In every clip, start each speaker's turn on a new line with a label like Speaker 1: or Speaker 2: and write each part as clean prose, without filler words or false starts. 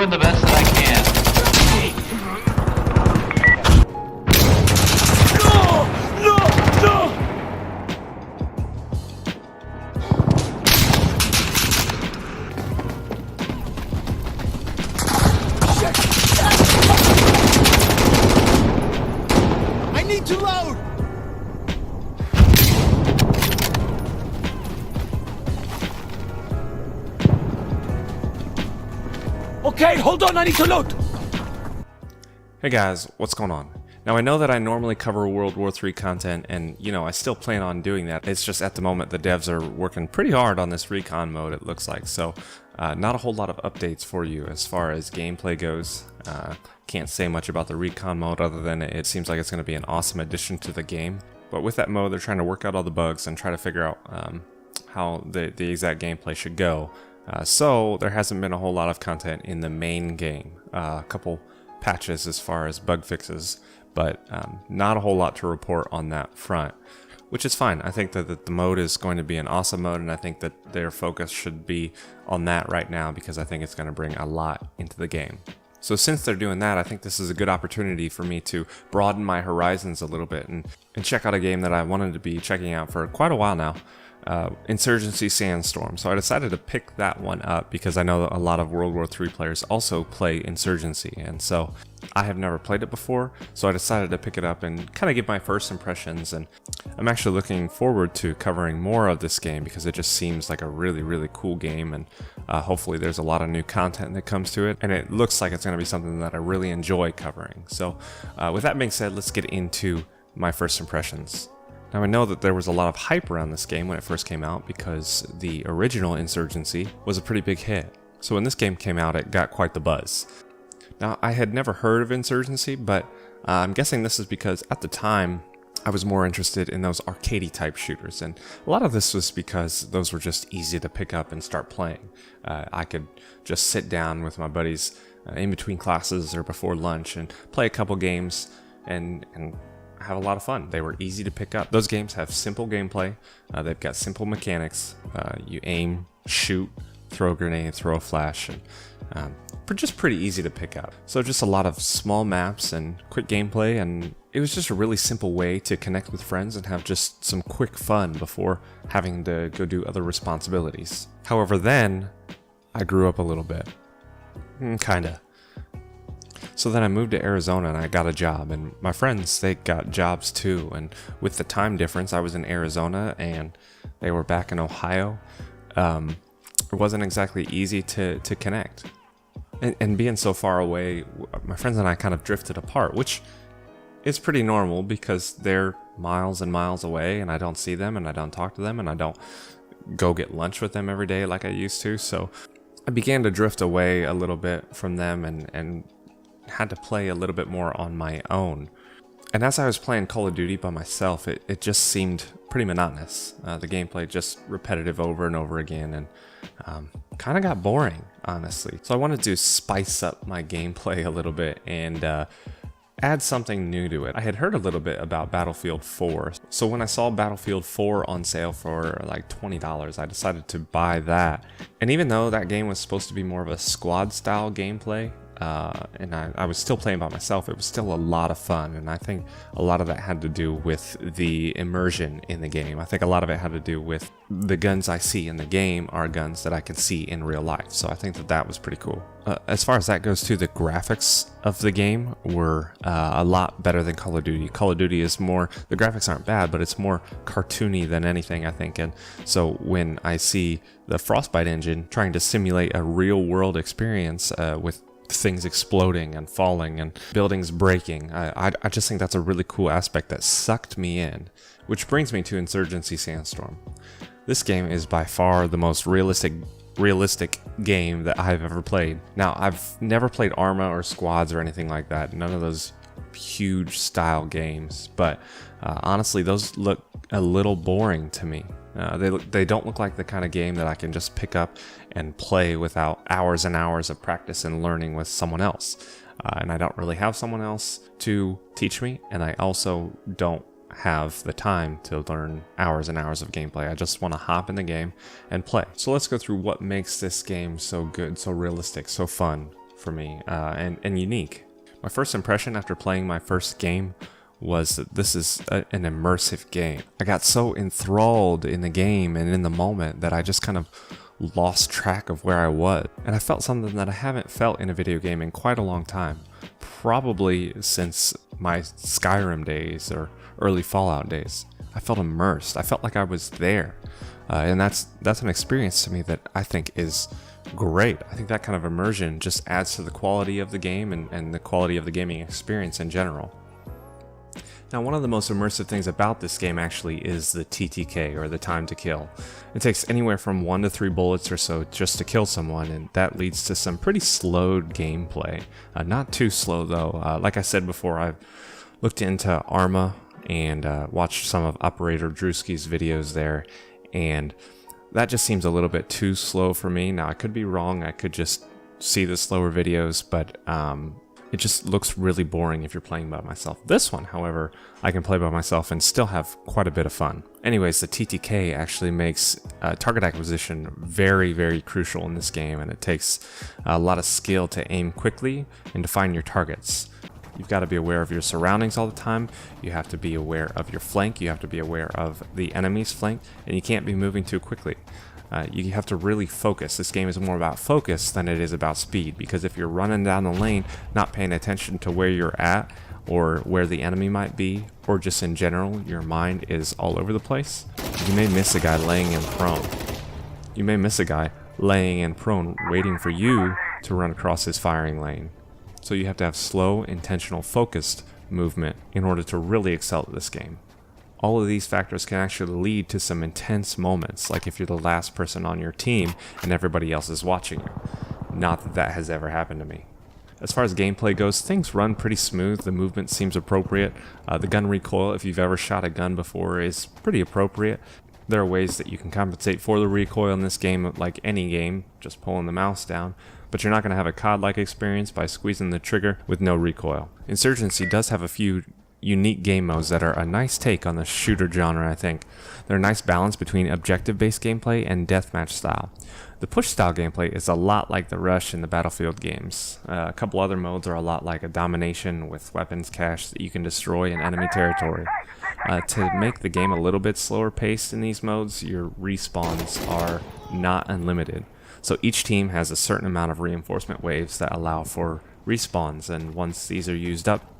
Speaker 1: doing the best that I can.
Speaker 2: I need to load! Okay, hold on, I need to load!
Speaker 3: Hey guys, what's going on? Now I know that I normally cover World War III content, and you know, I still plan on doing that. It's just at the moment the devs are working pretty hard on this recon mode, it looks like. So not a whole lot of updates for you as far as gameplay goes. Can't say much about the recon mode other than it seems like it's going to be an awesome addition to the game. But with that mode, they're trying to work out all the bugs and try to figure out how the exact gameplay should go. So there hasn't been a whole lot of content in the main game. A couple patches as far as bug fixes, but not a whole lot to report on that front, which is fine. I think that the mode is going to be an awesome mode, and I think that their focus should be on that right now because I think it's going to bring a lot into the game. So since they're doing that, I think this is a good opportunity for me to broaden my horizons a little bit and check out a game that I wanted to be checking out for quite a while now. Insurgency Sandstorm. So I decided to pick that one up because I know that a lot of World War III players also play Insurgency, and so I have never played it before, so I decided to pick it up and kind of give my first impressions. And I'm actually looking forward to covering more of this game because it just seems like a really cool game, and hopefully there's a lot of new content that comes to it, and it looks like it's going to be something that I really enjoy covering. So with that being said, let's get into my first impressions. Now I know that there was a lot of hype around this game when it first came out because the original Insurgency was a pretty big hit. So when this game came out, it got quite the buzz. Now I had never heard of Insurgency, but I'm guessing this is because at the time I was more interested in those arcadey type shooters, and a lot of this was because those were just easy to pick up and start playing. I could just sit down with my buddies in between classes or before lunch and play a couple games and have a lot of fun. They were easy to pick up. Those games have simple gameplay. They've got simple mechanics. You aim, shoot, throw a grenade, throw a flash, and just pretty easy to pick up. So just a lot of small maps and quick gameplay, and it was just a really simple way to connect with friends and have just some quick fun before having to go do other responsibilities. However, then I grew up a little bit. Kinda. So then I moved to Arizona and I got a job, and my friends, they got jobs too, and with the time difference, I was in Arizona and they were back in Ohio. It wasn't exactly easy to connect. And being so far away, my friends and I kind of drifted apart, which is pretty normal because they're miles and miles away and I don't see them and I don't talk to them and I don't go get lunch with them every day like I used to. So I began to drift away a little bit from them and had to play a little bit more on my own. And as I was playing Call of Duty by myself, it just seemed pretty monotonous. The gameplay just repetitive over and over again, and kind of got boring, honestly. So I wanted to spice up my gameplay a little bit and add something new to it. I had heard a little bit about Battlefield 4, so when I saw Battlefield 4 on sale for like $20, I decided to buy that. And even though that game was supposed to be more of a squad style gameplay, and I was still playing by myself, it was still a lot of fun, and I think a lot of that had to do with the immersion in the game. I think a lot of it had to do with the guns I see in the game are guns that I can see in real life, so I think that was pretty cool. As far as that goes too, the graphics of the game were a lot better than Call of Duty. Call of Duty is more, the graphics aren't bad, but it's more cartoony than anything, I think, and so when I see the Frostbite engine trying to simulate a real world experience with things exploding and falling and buildings breaking, I just think that's a really cool aspect that sucked me in. Which brings me to Insurgency Sandstorm. This game is by far the most realistic game that I've ever played. Now, I've never played Arma or Squads or anything like that, none of those huge style games, but honestly those look a little boring to me. They don't look like the kind of game that I can just pick up and play without hours and hours of practice and learning with someone else. And I don't really have someone else to teach me, and I also don't have the time to learn hours and hours of gameplay. I just want to hop in the game and play. So let's go through what makes this game so good, so realistic, so fun for me and unique. My first impression after playing my first game was that this is an immersive game. I got so enthralled in the game and in the moment that I just kind of lost track of where I was. And I felt something that I haven't felt in a video game in quite a long time. Probably since my Skyrim days or early Fallout days. I felt immersed. I felt like I was there. And that's an experience to me that I think is great. I think that kind of immersion just adds to the quality of the game and the quality of the gaming experience in general. Now, one of the most immersive things about this game actually is the TTK, or the time to kill. It takes anywhere from 1 to 3 bullets or so just to kill someone, and that leads to some pretty slowed gameplay. Not too slow though. Like I said before, I've looked into Arma and watched some of Operator Drewski's videos there, and that just seems a little bit too slow for me. Now, I could be wrong. I could just see the slower videos, but it just looks really boring if you're playing by myself. This one, however, I can play by myself and still have quite a bit of fun. Anyways, the TTK actually makes target acquisition very, very crucial in this game, and it takes a lot of skill to aim quickly and to find your targets. You've got to be aware of your surroundings all the time. You have to be aware of your flank. You have to be aware of the enemy's flank, and you can't be moving too quickly. You have to really focus. This game is more about focus than it is about speed, because if you're running down the lane, not paying attention to where you're at or where the enemy might be, or just in general, your mind is all over the place, you may miss a guy laying in prone. You may miss a guy laying in prone, waiting for you to run across his firing lane. So you have to have slow, intentional, focused movement in order to really excel at this game. All of these factors can actually lead to some intense moments, like if you're the last person on your team and everybody else is watching you. Not that that has ever happened to me. As far as gameplay goes, things run pretty smooth. The movement seems appropriate. The gun recoil, if you've ever shot a gun before, is pretty appropriate. There are ways that you can compensate for the recoil in this game, like any game, just pulling the mouse down. But you're not going to have a COD-like experience by squeezing the trigger with no recoil. Insurgency does have a few unique game modes that are a nice take on the shooter genre, I think. They're a nice balance between objective-based gameplay and deathmatch style. The push-style gameplay is a lot like the Rush in the Battlefield games. A couple other modes are a lot like a domination with weapons cache that you can destroy in enemy territory. To make the game a little bit slower paced in these modes, your respawns are not unlimited. So each team has a certain amount of reinforcement waves that allow for respawns, and once these are used up,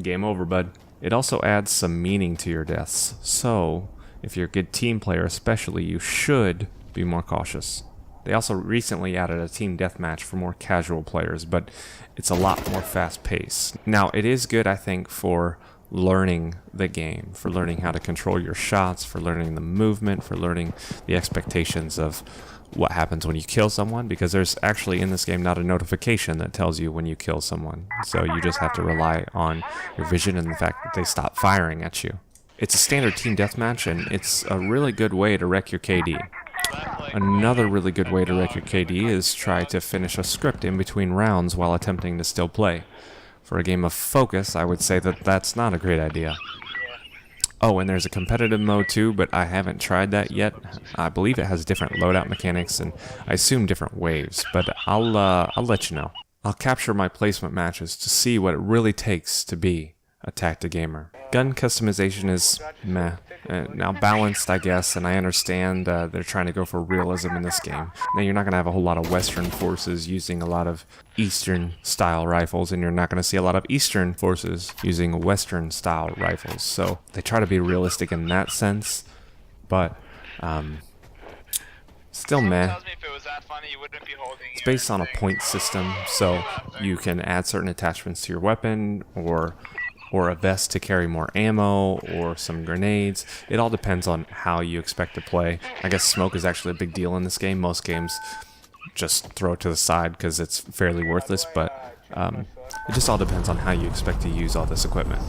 Speaker 3: game over, bud. It also adds some meaning to your deaths, so if you're a good team player especially, you should be more cautious. They also recently added a team deathmatch for more casual players, but it's a lot more fast-paced. Now, it is good, I think, for learning the game, for learning how to control your shots, for learning the movement, for learning the expectations of what happens when you kill someone, because there's actually in this game not a notification that tells you when you kill someone, so you just have to rely on your vision and the fact that they stop firing at you. It's a standard team deathmatch, and it's a really good way to wreck your KD. Another really good way to wreck your KD is try to finish a script in between rounds while attempting to still play. For a game of focus, I would say that that's not a great idea. Oh, and there's a competitive mode too, but I haven't tried that yet. I believe it has different loadout mechanics and I assume different waves, but I'll let you know. I'll capture my placement matches to see what it really takes to be a tactic gamer. Gun customization is meh. Now balanced, I guess, and I understand they're trying to go for realism in this game. Now you're not going to have a whole lot of Western forces using a lot of Eastern style rifles, and you're not going to see a lot of Eastern forces using Western style rifles. So they try to be realistic in that sense, but still meh. It's based on a point system, so you can add certain attachments to your weapon, or a vest to carry more ammo, or some grenades. It all depends on how you expect to play. I guess smoke is actually a big deal in this game. Most games just throw it to the side because it's fairly worthless, but it just all depends on how you expect to use all this equipment.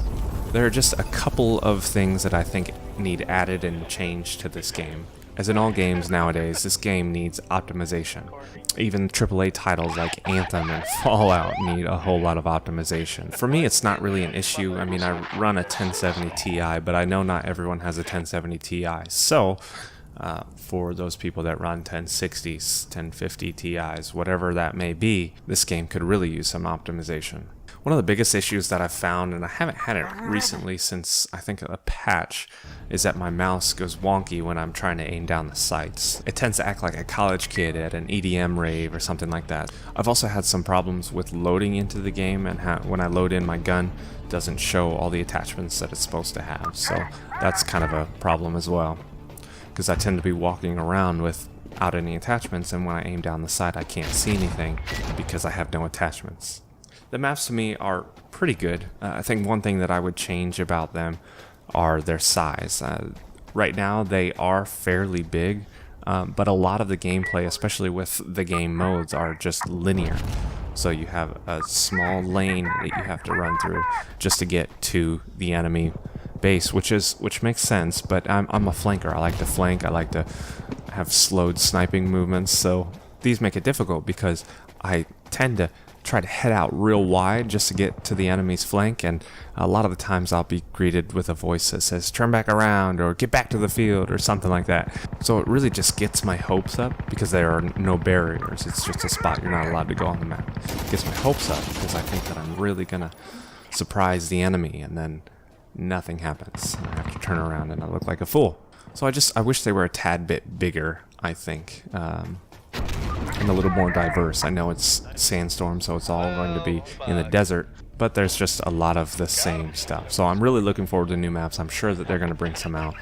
Speaker 3: There are just a couple of things that I think need added and changed to this game. As in all games nowadays, this game needs optimization. Even AAA titles like Anthem and Fallout need a whole lot of optimization. For me, it's not really an issue. I mean, I run a 1070 Ti, but I know not everyone has a 1070 Ti. So, for those people that run 1060s, 1050 Ti's, whatever that may be. This game could really use some optimization. One of the biggest issues that I've found, and I haven't had it recently since I think a patch, is that my mouse goes wonky when I'm trying to aim down the sights. It tends to act like a college kid at an EDM rave or something like that. I've also had some problems with loading into the game, and when I load in, my gun doesn't show all the attachments that it's supposed to have. So that's kind of a problem as well, because I tend to be walking around without any attachments, and when I aim down the sight I can't see anything because I have no attachments. The maps to me are pretty good. I think one thing that I would change about them are their size. Right now they are fairly big, but a lot of the gameplay, especially with the game modes, are just linear. So you have a small lane that you have to run through just to get to the enemy base, which makes sense, but I'm a flanker. I like to flank. I like to have slowed sniping movements, so these make it difficult because I tend to try to head out real wide just to get to the enemy's flank, and a lot of the times I'll be greeted with a voice that says turn back around or get back to the field or something like that. So it really just gets my hopes up because there are no barriers. It's just a spot you're not allowed to go on the map. It gets my hopes up because I think that I'm really gonna surprise the enemy, and then nothing happens. I have to turn around and I look like a fool. So I wish they were a tad bit bigger, I think. And a little more diverse. I know it's Sandstorm, so it's all going to be in the desert, but there's just a lot of the same stuff. So I'm really looking forward to new maps. I'm sure that they're going to bring some out.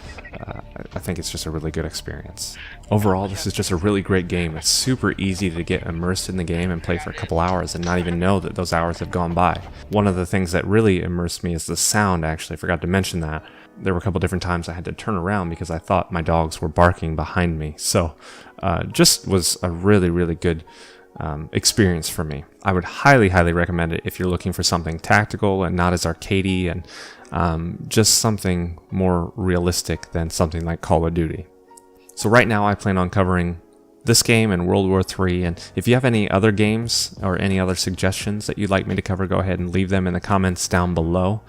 Speaker 3: I think it's just a really good experience. Overall, this is just a really great game. It's super easy to get immersed in the game and play for a couple hours and not even know that those hours have gone by. One of the things that really immersed me is the sound, actually. I forgot to mention that. There were a couple different times I had to turn around because I thought my dogs were barking behind me. So just was a really, really good experience for me. I would highly, highly recommend it if you're looking for something tactical and not as arcadey, and just something more realistic than something like Call of Duty. So right now I plan on covering this game and World War III, and if you have any other games or any other suggestions that you'd like me to cover, go ahead and leave them in the comments down below.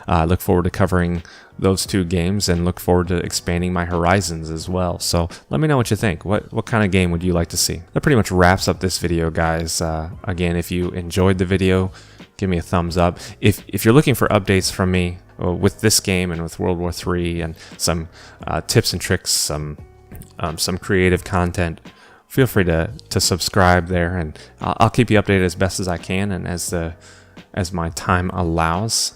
Speaker 3: I look forward to covering those two games and look forward to expanding my horizons as well. So let me know what you think. What kind of game would you like to see? That pretty much wraps up this video, guys. Again, if you enjoyed the video, give me a thumbs up. If you're looking for updates from me with this game and with World War III and some tips and tricks, some creative content, feel free to subscribe there, and I'll keep you updated as best as I can and as my time allows.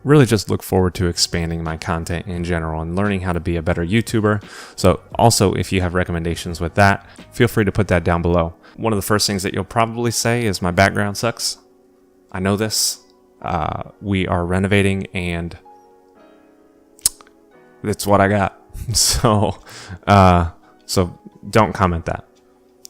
Speaker 3: Really just look forward to expanding my content in general and learning how to be a better YouTuber. So also, if you have recommendations with that, feel free to put that down below. One of the first things that you'll probably say is my background sucks. I know this. We are renovating, and that's what I got. So don't comment that.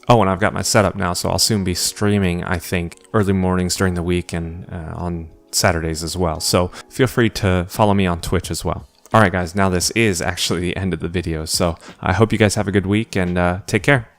Speaker 3: Oh, and I've got my setup now, so I'll soon be streaming, I think, early mornings during the week and on Saturdays as well. So feel free to follow me on Twitch as well. Alright guys, now this is actually the end of the video, so I hope you guys have a good week, and take care.